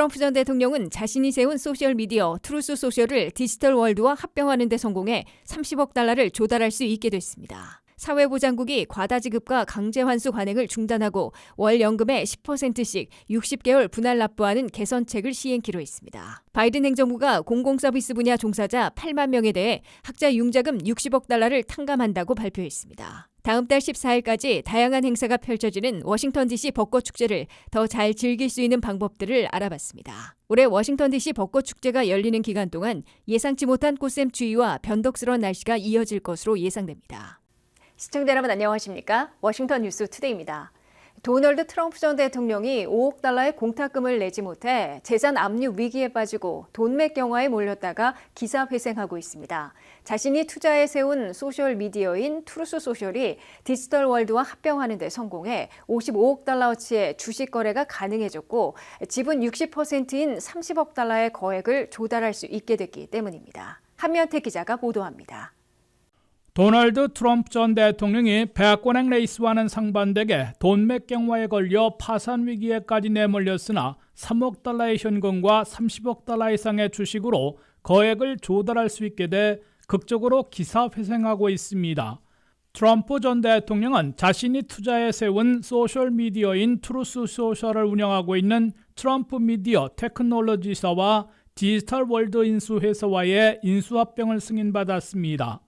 트럼프 전 대통령은 자신이 세운 소셜미디어 트루스 소셜을 디지털 월드와 합병하는 데 성공해 30억 달러를 조달할 수 있게 됐습니다. 사회보장국이 과다지급과 강제환수 관행을 중단하고 월 연금의 10%씩 60개월 분할 납부하는 개선책을 시행키로 했습니다. 바이든 행정부가 공공서비스 분야 종사자 8만 명에 대해 학자 융자금 60억 달러를 탕감한다고 발표했습니다. 다음 달 14일까지 다양한 행사가 펼쳐지는 워싱턴 DC 벚꽃축제를 더 잘 즐길 수 있는 방법들을 알아봤습니다. 올해 워싱턴 DC 벚꽃축제가 열리는 기간 동안 예상치 못한 꽃샘추위와 변덕스러운 날씨가 이어질 것으로 예상됩니다. 시청자 여러분 안녕하십니까? 워싱턴 뉴스 투데이입니다. 도널드 트럼프 전 대통령이 5억 달러의 공탁금을 내지 못해 재산 압류 위기에 빠지고 돈맥 경화에 몰렸다가 기사 회생하고 있습니다. 자신이 투자에 세운 소셜미디어인 트루스 소셜이 디지털 월드와 합병하는 데 성공해 55억 달러어치의 주식 거래가 가능해졌고 지분 60%인 30억 달러의 거액을 조달할 수 있게 됐기 때문입니다. 한면태 기자가 보도합니다. 도널드 트럼프 전 대통령이 백권행 레이스와는 상반되게 돈맥 경화에 걸려 파산 위기에까지 내몰렸으나 3억 달러의 현금과 30억 달러 이상의 주식으로 거액을 조달할 수 있게 돼 극적으로 기사 회생하고 있습니다. 트럼프 전 대통령은 자신이 투자에 세운 소셜미디어인 트루스 소셜을 운영하고 있는 트럼프 미디어 테크놀로지사와 디지털 월드 인수회사와의 인수합병을 승인받았습니다.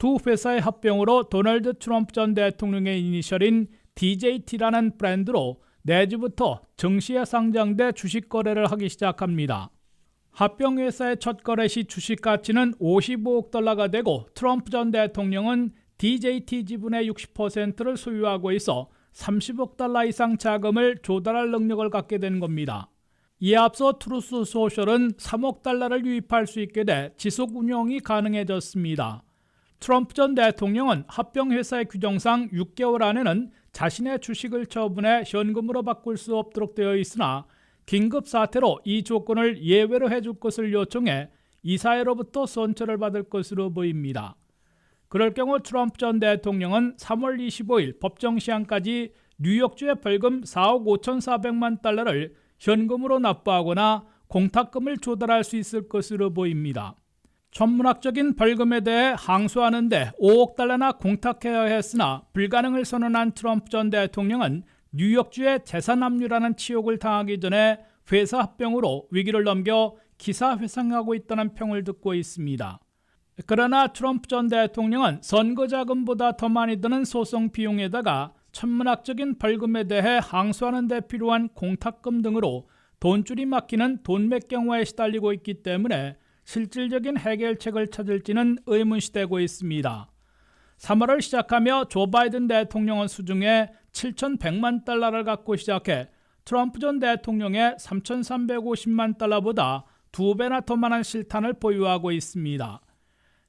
두 회사의 합병으로 도널드 트럼프 전 대통령의 이니셜인 DJT라는 브랜드로 내주부터 증시에 상장돼 주식 거래를 하기 시작합니다. 합병 회사의 첫 거래 시 주식 가치는 55억 달러가 되고 트럼프 전 대통령은 DJT 지분의 60%를 소유하고 있어 30억 달러 이상 자금을 조달할 능력을 갖게 된 겁니다. 이에 앞서 트루스 소셜은 3억 달러를 유입할 수 있게 돼 지속 운영이 가능해졌습니다. 트럼프 전 대통령은 합병회사의 규정상 6개월 안에는 자신의 주식을 처분해 현금으로 바꿀 수 없도록 되어 있으나 긴급 사태로 이 조건을 예외로 해줄 것을 요청해 이사회로부터 선처를 받을 것으로 보입니다. 그럴 경우 트럼프 전 대통령은 3월 25일 법정 시한까지 뉴욕주의 벌금 4억 5,400만 달러를 현금으로 납부하거나 공탁금을 조달할 수 있을 것으로 보입니다. 천문학적인 벌금에 대해 항소하는 데 5억 달러나 공탁해야 했으나 불가능을 선언한 트럼프 전 대통령은 뉴욕주의 재산 압류라는 치욕을 당하기 전에 회사 합병으로 위기를 넘겨 기사 회생하고 있다는 평을 듣고 있습니다. 그러나 트럼프 전 대통령은 선거 자금보다 더 많이 드는 소송 비용에다가 천문학적인 벌금에 대해 항소하는 데 필요한 공탁금 등으로 돈줄이 막히는 돈맥 경화에 시달리고 있기 때문에 실질적인 해결책을 찾을지는 의문시되고 있습니다. 3월을 시작하며 조 바이든 대통령은 수중에 7,100만 달러를 갖고 시작해 트럼프 전 대통령의 3,350만 달러보다 2배나 더 많은 실탄을 보유하고 있습니다.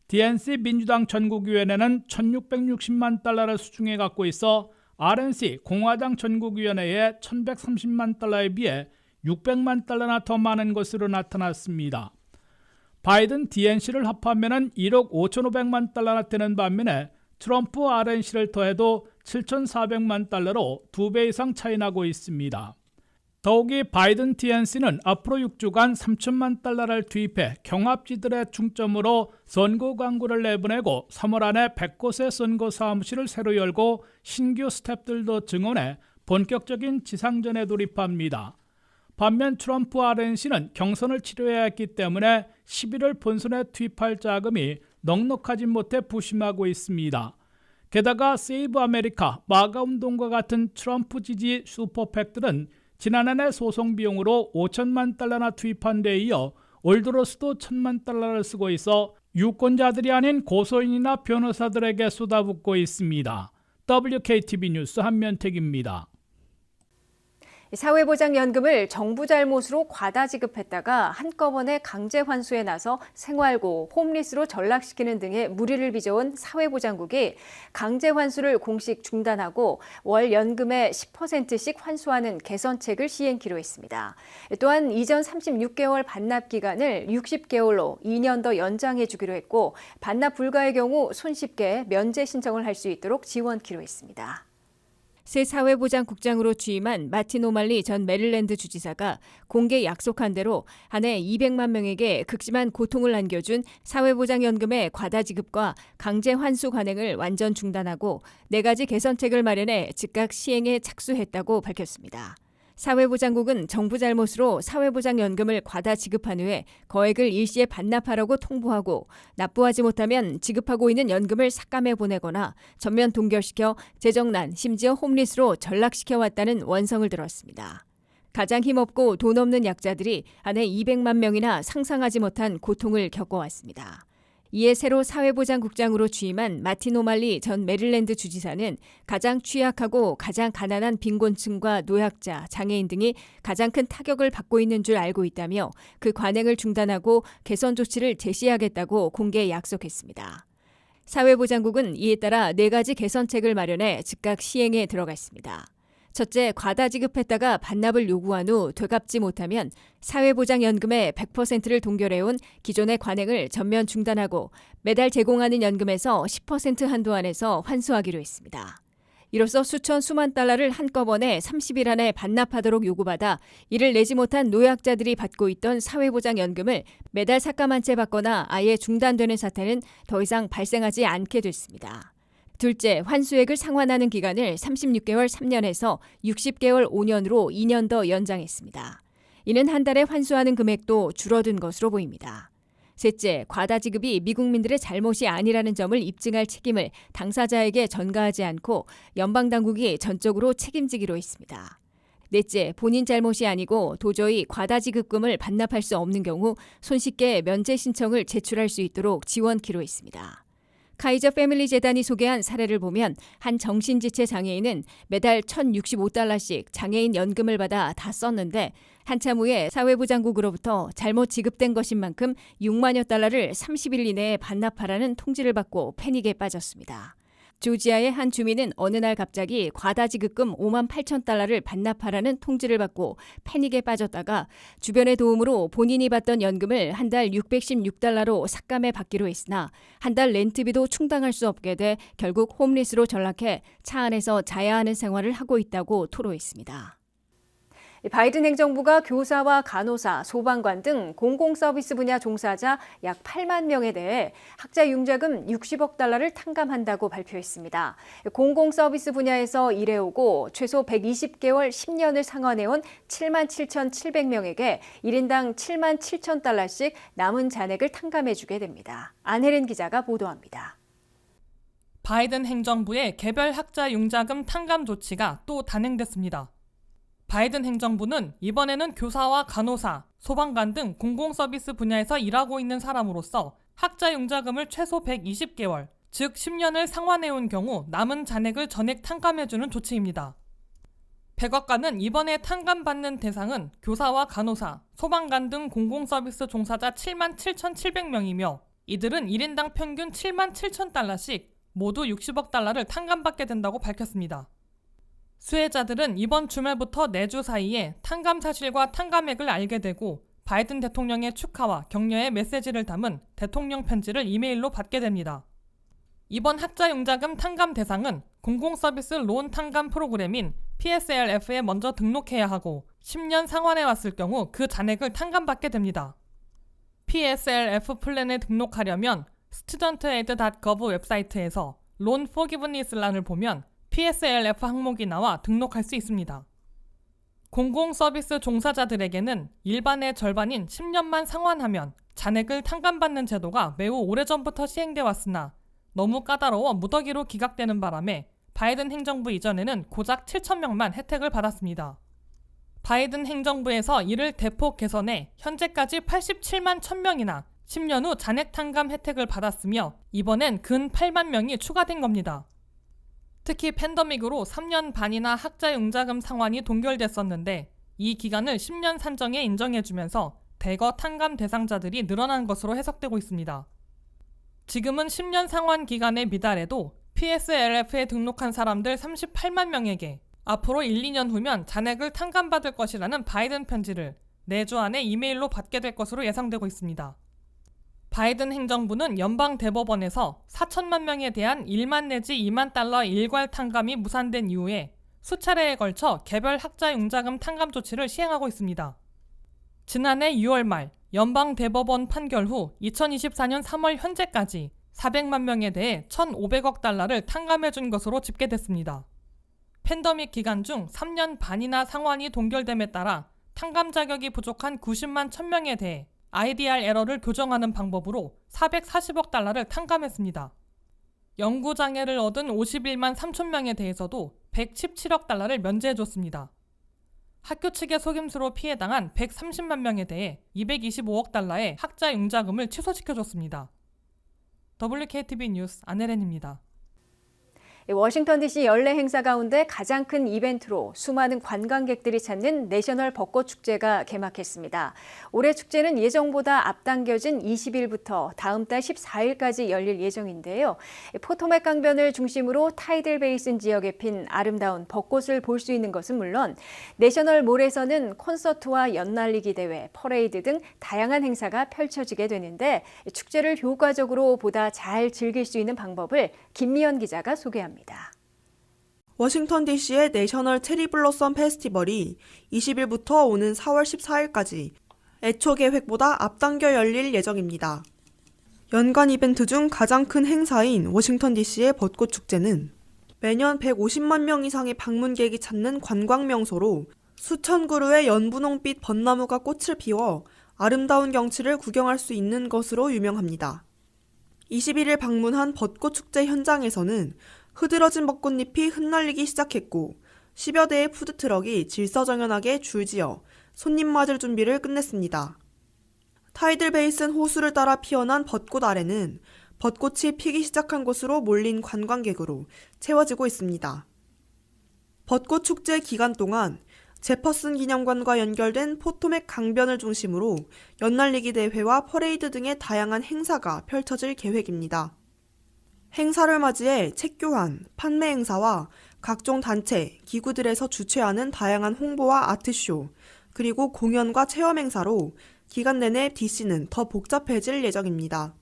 DNC 민주당 전국위원회는 1,660만 달러를 수중에 갖고 있어 RNC 공화당 전국위원회의 1,130만 달러에 비해 600만 달러나 더 많은 것으로 나타났습니다. 바이든 DNC를 합하면 1억 5,500만 달러나 되는 반면에 트럼프 RNC를 더해도 7,400만 달러로 2배 이상 차이 나고 있습니다. 더욱이 바이든 DNC는 앞으로 6주간 3천만 달러를 투입해 경합지들의 중점으로 선거 광고를 내보내고 3월 안에 100곳의 선거 사무실을 새로 열고 신규 스태프들도 증원해 본격적인 지상전에 돌입합니다. 반면 트럼프 RNC는 경선을 치러야 했기 때문에 11월 본선에 투입할 자금이 넉넉하지 못해 부심하고 있습니다. 게다가 세이브 아메리카, 마가 운동과 같은 트럼프 지지 슈퍼팩들은 지난해 소송 비용으로 5천만 달러나 투입한 데 이어 올 들어서도 1,000만 달러를 쓰고 있어 유권자들이 아닌 고소인이나 변호사들에게 쏟아붓고 있습니다. WKTV 뉴스 한면택입니다. 사회보장연금을 정부 잘못으로 과다 지급했다가 한꺼번에 강제 환수에 나서 생활고, 홈리스로 전락시키는 등의 무리를 빚어온 사회보장국이 강제 환수를 공식 중단하고 월 연금의 10%씩 환수하는 개선책을 시행키로 했습니다. 또한 이전 36개월 반납 기간을 60개월로 2년 더 연장해 주기로 했고, 반납 불가의 경우 손쉽게 면제 신청을 할 수 있도록 지원키로 했습니다. 새 사회보장국장으로 취임한 마틴 오말리 전 메릴랜드 주지사가 공개 약속한 대로 한 해 200만 명에게 극심한 고통을 안겨준 사회보장연금의 과다 지급과 강제 환수 관행을 완전 중단하고 4가지 개선책을 마련해 즉각 시행에 착수했다고 밝혔습니다. 사회보장국은 정부 잘못으로 사회보장연금을 과다 지급한 후에 거액을 일시에 반납하라고 통보하고 납부하지 못하면 지급하고 있는 연금을 삭감해 보내거나 전면 동결시켜 재정난, 심지어 홈리스로 전락시켜 왔다는 원성을 들었습니다. 가장 힘없고 돈 없는 약자들이 한 해 200만 명이나 상상하지 못한 고통을 겪어왔습니다. 이에 새로 사회보장국장으로 취임한 마틴 오말리 전 메릴랜드 주지사는 가장 취약하고 가장 가난한 빈곤층과 노약자, 장애인 등이 가장 큰 타격을 받고 있는 줄 알고 있다며 그 관행을 중단하고 개선 조치를 제시하겠다고 공개 약속했습니다. 사회보장국은 이에 따라 4가지 개선책을 마련해 즉각 시행에 들어갔습니다. 첫째, 과다 지급했다가 반납을 요구한 후 되갚지 못하면 사회보장연금의 100%를 동결해온 기존의 관행을 전면 중단하고 매달 제공하는 연금에서 10% 한도 안에서 환수하기로 했습니다. 이로써 수만 달러를 한꺼번에 30일 안에 반납하도록 요구받아 이를 내지 못한 노약자들이 받고 있던 사회보장연금을 매달 삭감한 채 받거나 아예 중단되는 사태는 더 이상 발생하지 않게 됐습니다. 둘째, 환수액을 상환하는 기간을 36개월 3년에서 60개월 5년으로 2년 더 연장했습니다. 이는 한 달에 환수하는 금액도 줄어든 것으로 보입니다. 셋째, 과다 지급이 미국민들의 잘못이 아니라는 점을 입증할 책임을 당사자에게 전가하지 않고 연방당국이 전적으로 책임지기로 했습니다. 넷째, 본인 잘못이 아니고 도저히 과다 지급금을 반납할 수 없는 경우 손쉽게 면제 신청을 제출할 수 있도록 지원키로 했습니다. 카이저 패밀리 재단이 소개한 사례를 보면 한 정신지체 장애인은 매달 1,065달러씩 장애인 연금을 받아 다 썼는데 한참 후에 사회보장국으로부터 잘못 지급된 것인 만큼 6만여 달러를 30일 이내에 반납하라는 통지를 받고 패닉에 빠졌습니다. 조지아의 한 주민은 어느 날 갑자기 과다 지급금 5만 8천 달러를 반납하라는 통지를 받고 패닉에 빠졌다가 주변의 도움으로 본인이 받던 연금을 한 달 616달러로 삭감해 받기로 했으나 한 달 렌트비도 충당할 수 없게 돼 결국 홈리스로 전락해 차 안에서 자야 하는 생활을 하고 있다고 토로했습니다. 바이든 행정부가 교사와 간호사, 소방관 등 공공서비스 분야 종사자 약 8만 명에 대해 학자융자금 60억 달러를 탕감한다고 발표했습니다. 공공서비스 분야에서 일해오고 최소 120개월 10년을 상환해온 7만 7,700명에게 1인당 7만 7천 달러씩 남은 잔액을 탕감해주게 됩니다. 안혜린 기자가 보도합니다. 바이든 행정부의 개별 학자융자금 탕감 조치가 또 단행됐습니다. 바이든 행정부는 이번에는 교사와 간호사, 소방관 등 공공서비스 분야에서 일하고 있는 사람으로서 학자융자금을 최소 120개월, 즉 10년을 상환해온 경우 남은 잔액을 전액 탕감해주는 조치입니다. 백악관은 이번에 탕감받는 대상은 교사와 간호사, 소방관 등 공공서비스 종사자 7만 7,700명이며 이들은 1인당 평균 7만 7천 달러씩 모두 60억 달러를 탕감받게 된다고 밝혔습니다. 수혜자들은 이번 주말부터 4주 사이에 탕감 사실과 탕감액을 알게 되고 바이든 대통령의 축하와 격려의 메시지를 담은 대통령 편지를 이메일로 받게 됩니다. 이번 학자융자금 탕감 대상은 공공서비스 론 탕감 프로그램인 PSLF에 먼저 등록해야 하고 10년 상환해왔을 경우 그 잔액을 탕감받게 됩니다. PSLF 플랜에 등록하려면 studentaid.gov 웹사이트에서 론 포기브니스란을 보면 PSLF 항목이 나와 등록할 수 있습니다. 공공서비스 종사자들에게는 일반의 절반인 10년만 상환하면 잔액을 탕감받는 제도가 매우 오래전부터 시행돼 왔으나 너무 까다로워 무더기로 기각되는 바람에 바이든 행정부 이전에는 고작 7,000명만 혜택을 받았습니다. 바이든 행정부에서 이를 대폭 개선해 현재까지 87만 1,000명이나 10년 후 잔액 탕감 혜택을 받았으며 이번엔 근 8만 명이 추가된 겁니다. 특히 팬데믹으로 3년 반이나 학자융자금 상환이 동결됐었는데 이 기간을 10년 산정에 인정해주면서 대거 탕감 대상자들이 늘어난 것으로 해석되고 있습니다. 지금은 10년 상환 기간에 미달해도 PSLF에 등록한 사람들 38만 명에게 앞으로 1, 2년 후면 잔액을 탕감받을 것이라는 바이든 편지를 내주 안에 이메일로 받게 될 것으로 예상되고 있습니다. 바이든 행정부는 연방 대법원에서 4천만 명에 대한 1만 내지 2만 달러 일괄 탕감이 무산된 이후에 수차례에 걸쳐 개별 학자융자금 탕감 조치를 시행하고 있습니다. 지난해 6월 말 연방 대법원 판결 후 2024년 3월 현재까지 400만 명에 대해 1,500억 달러를 탕감해 준 것으로 집계됐습니다. 팬데믹 기간 중 3년 반이나 상환이 동결됨에 따라 탕감 자격이 부족한 90만 1,000명에 대해 IDR 에러를 교정하는 방법으로 440억 달러를 탕감했습니다. 연구 장애를 얻은 51만 3천 명에 대해서도 117억 달러를 면제해줬습니다. 학교 측의 속임수로 피해당한 130만 명에 대해 225억 달러의 학자융자금을 취소시켜줬습니다. WKTV 뉴스 안혜렌입니다. 워싱턴 DC 연례 행사 가운데 가장 큰 이벤트로 수많은 관광객들이 찾는 내셔널 벚꽃 축제가 개막했습니다. 올해 축제는 예정보다 앞당겨진 20일부터 다음 달 14일까지 열릴 예정인데요. 포토맥 강변을 중심으로 타이들 베이슨 지역에 핀 아름다운 벚꽃을 볼 수 있는 것은 물론 내셔널 몰에서는 콘서트와 연날리기 대회, 퍼레이드 등 다양한 행사가 펼쳐지게 되는데 축제를 효과적으로 보다 잘 즐길 수 있는 방법을 김미연 기자가 소개합니다. 워싱턴 DC의 내셔널 체리 블로썸 페스티벌이 20일부터 오는 4월 14일까지 애초 계획보다 앞당겨 열릴 예정입니다. 연간 이벤트 중 가장 큰 행사인 워싱턴 DC의 벚꽃 축제는 매년 150만 명 이상의 방문객이 찾는 관광 명소로 수천 그루의 연분홍빛 벚나무가 꽃을 피워 아름다운 경치를 구경할 수 있는 것으로 유명합니다. 21일 방문한 벚꽃 축제 현장에서는 흐드러진 벚꽃잎이 흩날리기 시작했고 10여 대의 푸드트럭이 질서정연하게 줄지어 손님 맞을 준비를 끝냈습니다. 타이들 베이슨 호수를 따라 피어난 벚꽃 아래는 벚꽃이 피기 시작한 곳으로 몰린 관광객으로 채워지고 있습니다. 벚꽃 축제 기간 동안 제퍼슨 기념관과 연결된 포토맥 강변을 중심으로 연날리기 대회와 퍼레이드 등의 다양한 행사가 펼쳐질 계획입니다. 행사를 맞이해 책 교환, 판매 행사와 각종 단체, 기구들에서 주최하는 다양한 홍보와 아트쇼, 그리고 공연과 체험 행사로 기간 내내 DC는 더 복잡해질 예정입니다.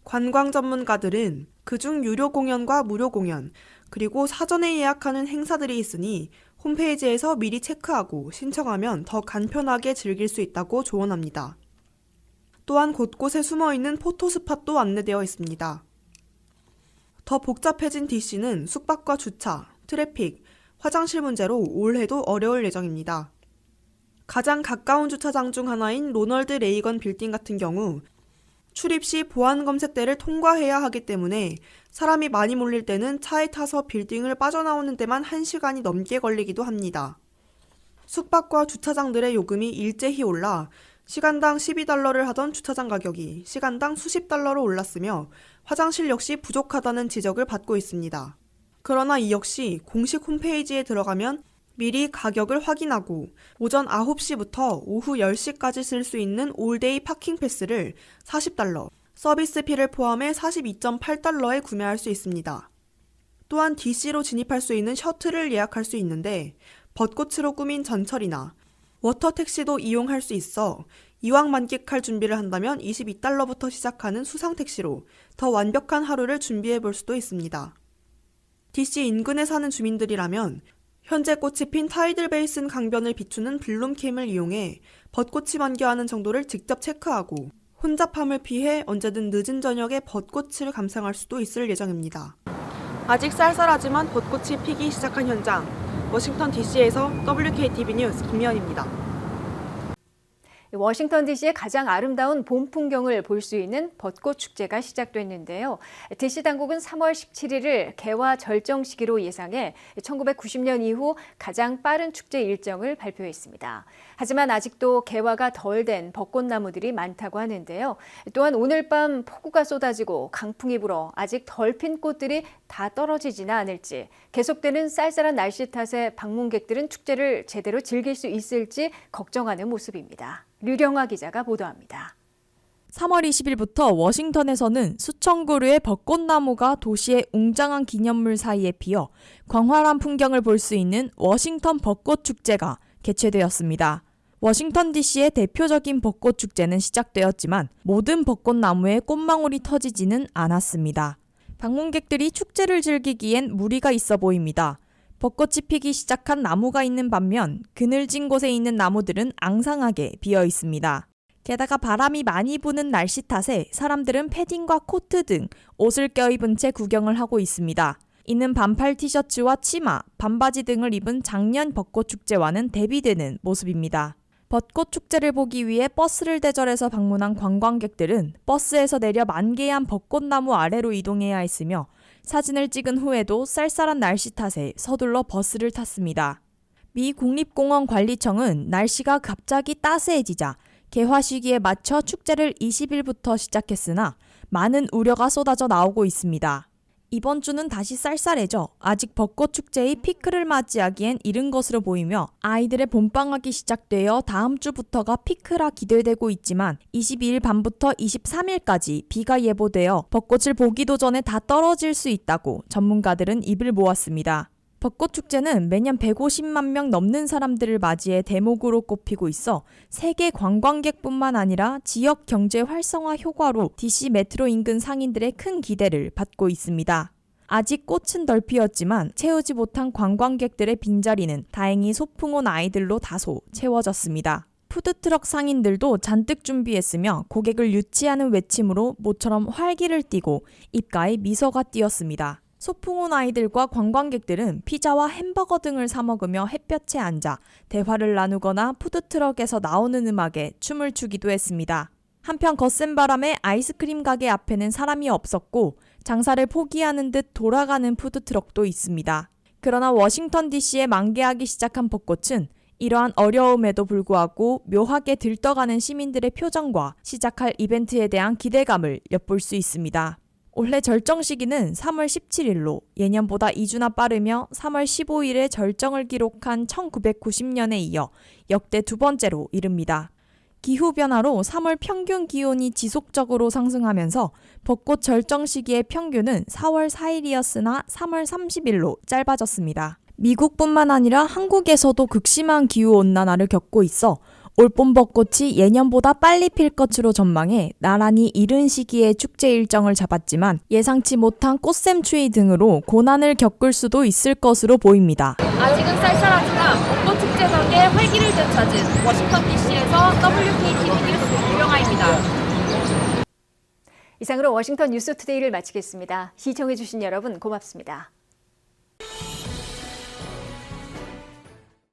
관광 전문가들은 그중 유료 공연과 무료 공연, 그리고 사전에 예약하는 행사들이 있으니 홈페이지에서 미리 체크하고 신청하면 더 간편하게 즐길 수 있다고 조언합니다. 또한 곳곳에 숨어있는 포토스팟도 안내되어 있습니다. 더 복잡해진 DC는 숙박과 주차, 트래픽, 화장실 문제로 올해도 어려울 예정입니다. 가장 가까운 주차장 중 하나인 로널드 레이건 빌딩 같은 경우 출입 시 보안 검색대를 통과해야 하기 때문에 사람이 많이 몰릴 때는 차에 타서 빌딩을 빠져나오는 데만 1시간이 넘게 걸리기도 합니다. 숙박과 주차장들의 요금이 일제히 올라 시간당 12달러를 하던 주차장 가격이 시간당 수십 달러로 올랐으며 화장실 역시 부족하다는 지적을 받고 있습니다. 그러나 이 역시 공식 홈페이지에 들어가면 미리 가격을 확인하고 오전 9시부터 오후 10시까지 쓸 수 있는 올데이 파킹 패스를 40달러, 서비스비를 포함해 42.8달러에 구매할 수 있습니다. 또한 DC로 진입할 수 있는 셔틀을 예약할 수 있는데 벚꽃으로 꾸민 전철이나 워터 택시도 이용할 수 있어 이왕 만끽할 준비를 한다면 22달러부터 시작하는 수상 택시로 더 완벽한 하루를 준비해 볼 수도 있습니다. DC 인근에 사는 주민들이라면 현재 꽃이 핀 타이들 베이슨 강변을 비추는 블룸캠을 이용해 벚꽃이 만개하는 정도를 직접 체크하고 혼잡함을 피해 언제든 늦은 저녁에 벚꽃을 감상할 수도 있을 예정입니다. 아직 쌀쌀하지만 벚꽃이 피기 시작한 현장, 워싱턴 DC에서 WKTV 뉴스 김미연입니다. 워싱턴 DC의 가장 아름다운 봄 풍경을 볼 수 있는 벚꽃 축제가 시작됐는데요. DC 당국은 3월 17일을 개화 절정 시기로 예상해 1990년 이후 가장 빠른 축제 일정을 발표했습니다. 하지만 아직도 개화가 덜 된 벚꽃나무들이 많다고 하는데요. 또한 오늘 밤 폭우가 쏟아지고 강풍이 불어 아직 덜 핀 꽃들이 다 떨어지지는 않을지, 계속되는 쌀쌀한 날씨 탓에 방문객들은 축제를 제대로 즐길 수 있을지 걱정하는 모습입니다. 류경화 기자가 보도합니다. 3월 20일부터 워싱턴에서는 수천 그루의 벚꽃나무가 도시의 웅장한 기념물 사이에 피어 광활한 풍경을 볼 수 있는 워싱턴 벚꽃 축제가 개최되었습니다. 워싱턴 DC의 대표적인 벚꽃 축제는 시작되었지만 모든 벚꽃나무에 꽃망울이 터지지는 않았습니다. 방문객들이 축제를 즐기기엔 무리가 있어 보입니다. 벚꽃이 피기 시작한 나무가 있는 반면 그늘진 곳에 있는 나무들은 앙상하게 비어 있습니다. 게다가 바람이 많이 부는 날씨 탓에 사람들은 패딩과 코트 등 옷을 껴입은 채 구경을 하고 있습니다. 이는 반팔 티셔츠와 치마, 반바지 등을 입은 작년 벚꽃 축제와는 대비되는 모습입니다. 벚꽃 축제를 보기 위해 버스를 대절해서 방문한 관광객들은 버스에서 내려 만개한 벚꽃나무 아래로 이동해야 했으며 사진을 찍은 후에도 쌀쌀한 날씨 탓에 서둘러 버스를 탔습니다. 미 국립공원 관리청은 날씨가 갑자기 따스해지자 개화 시기에 맞춰 축제를 20일부터 시작했으나 많은 우려가 쏟아져 나오고 있습니다. 이번 주는 다시 쌀쌀해져 아직 벚꽃 축제의 피크를 맞이하기엔 이른 것으로 보이며 아이들의 봄방학이 시작되어 다음 주부터가 피크라 기대되고 있지만 22일 밤부터 23일까지 비가 예보되어 벚꽃을 보기도 전에 다 떨어질 수 있다고 전문가들은 입을 모았습니다. 벚꽃 축제는 매년 150만 명 넘는 사람들을 맞이해 대목으로 꼽히고 있어 세계 관광객뿐만 아니라 지역 경제 활성화 효과로 DC 메트로 인근 상인들의 큰 기대를 받고 있습니다. 아직 꽃은 덜 피었지만 채우지 못한 관광객들의 빈자리는 다행히 소풍 온 아이들로 다소 채워졌습니다. 푸드트럭 상인들도 잔뜩 준비했으며 고객을 유치하는 외침으로 모처럼 활기를 띠고 입가에 미소가 띄었습니다. 소풍 온 아이들과 관광객들은 피자와 햄버거 등을 사 먹으며 햇볕에 앉아 대화를 나누거나 푸드트럭에서 나오는 음악에 춤을 추기도 했습니다. 한편 거센 바람에 아이스크림 가게 앞에는 사람이 없었고 장사를 포기하는 듯 돌아가는 푸드트럭도 있습니다. 그러나 워싱턴 DC에 만개하기 시작한 벚꽃은 이러한 어려움에도 불구하고 묘하게 들떠가는 시민들의 표정과 시작할 이벤트에 대한 기대감을 엿볼 수 있습니다. 올해 절정 시기는 3월 17일로 예년보다 2주나 빠르며 3월 15일에 절정을 기록한 1990년에 이어 역대 두 번째로 이릅니다. 기후변화로 3월 평균 기온이 지속적으로 상승하면서 벚꽃 절정 시기의 평균은 4월 4일이었으나 3월 30일로 짧아졌습니다. 미국뿐만 아니라 한국에서도 극심한 기후온난화를 겪고 있어 올봄 벚꽃이 예년보다 빨리 필 것으로 전망해 나란히 이른 시기에 축제 일정을 잡았지만 예상치 못한 꽃샘추위 등으로 고난을 겪을 수도 있을 것으로 보입니다. 아직은 쌀쌀하지만 벚꽃 축제 덕에 활기를 되찾은 워싱턴 DC에서 WKTV 뉴스 유영아입니다. 이상으로 워싱턴 뉴스투데이를 마치겠습니다. 시청해주신 여러분 고맙습니다.